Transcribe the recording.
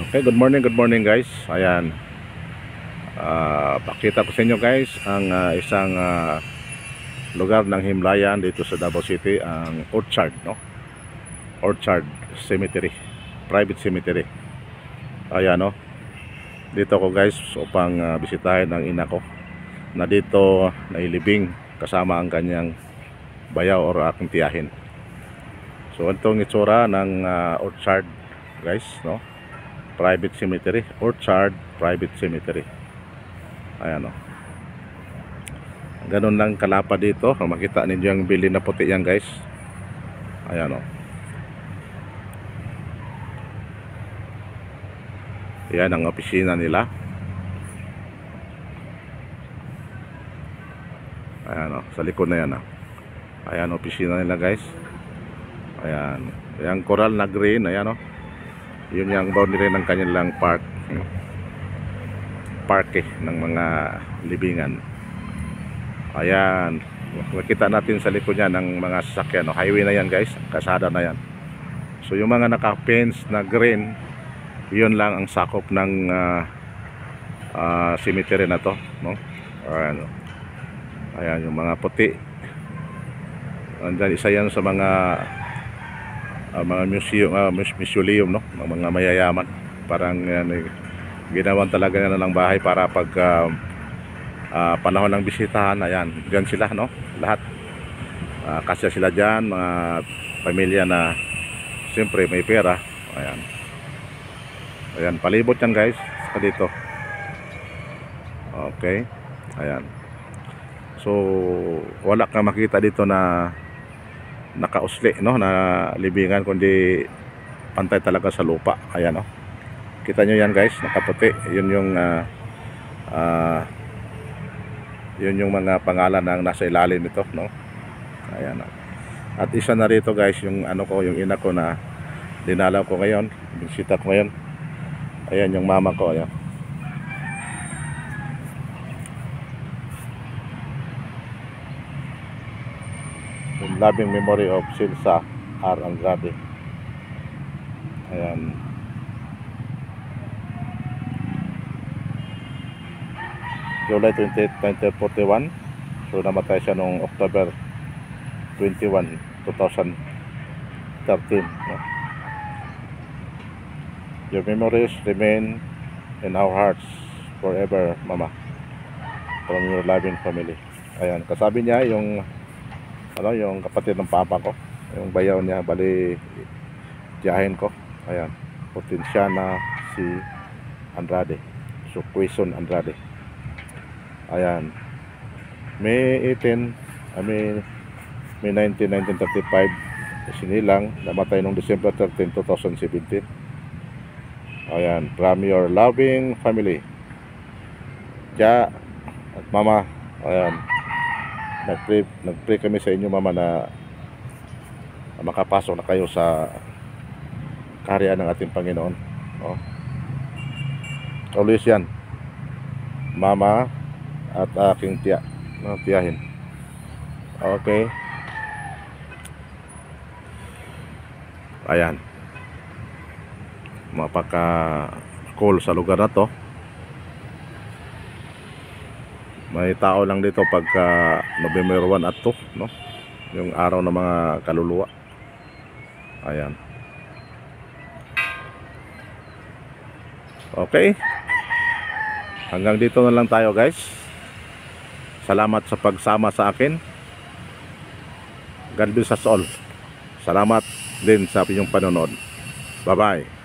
Okay, good morning guys. Ayan. Pakita ko sa inyo guys ang isang lugar ng himlayan dito sa Davao City, ang Orchard, no? Orchard Cemetery, private cemetery. Ayan, no? Dito ko guys upang bisitahin ang ina ko na dito nailibing kasama ang kanyang bayaw or aking tiyahin. So itong itsura ng Orchard guys, no? Private cemetery, Orchard Private Cemetery. Ayan, o. Ganun lang kalapa dito. Makita ninyo yung building na puti yan guys. Ayan, o. Yan ang opisina nila. Ayan, o. Sa likod na yan, o. Ayan, opisina nila guys. Ayan. Yung coral na green. Ayan, o. Yun yung boundary ng kanilang parke ng mga libingan. Ayan, makita natin sa likod niya ng mga sasakyan, no? Highway na yan guys, kasada na yan. So yung mga naka-fence na green, yun lang ang sakop ng cemetery na to, no? Ayan, ayan yung mga puti. Andyan, isa yan sa mga museum, no? Mga mayayaman. Parang ginawan talaga na ng bahay para pag panahon ng bisitahan. Ayan, dyan sila, no? Lahat kasya sila dyan, mga pamilya na siyempre may pera. Ayan, ayan, palibot yan guys sa dito. Okay, ayan. So wala kang makita dito na nakausli, no, na libingan, kundi pantay talaga sa lupa. Ayan, no? Kita nyo yan guys, nakaputi. Yun yung mga pangalan ng nasa ilalim nito, no? Ayan, no? At isa na rito guys yung yung ina ko na dinalaw ko ngayon, bisita ko ngayon. Ayan yung mama ko. Ayan. In loving memory of Silsa R. Andrade. Ayan. July 28, 1941. So namatay siya noong October 21, 2013. No? Your memories remain in our hearts forever, Mama. From your loving family. Ayan, kasabi niya yung yung kapatid ng papa ko, yung bayaw niya, bali tiyahin ko. Ayan, potensya na si Andrade, so Quezon Andrade. Ayan, May 19, 1935 sinilang, namatay noong December 13, 2017. Ayan, from your loving family, Tia at Mama. Ayan, nagpray kami sa inyo Mama na makapasok na kayo sa kaharian ng ating Panginoon. Always yan, Mama at aking tiyahin. Okay. Ayan, mapaka cool sa lugar na to. May tao lang dito pagka November 1 at 2, no? Yung araw ng mga kaluluwa. Ayan. Okay. Hanggang dito na lang tayo guys. Salamat sa pagsama sa akin. God bless us all. Salamat din sa inyong panonood. Bye bye.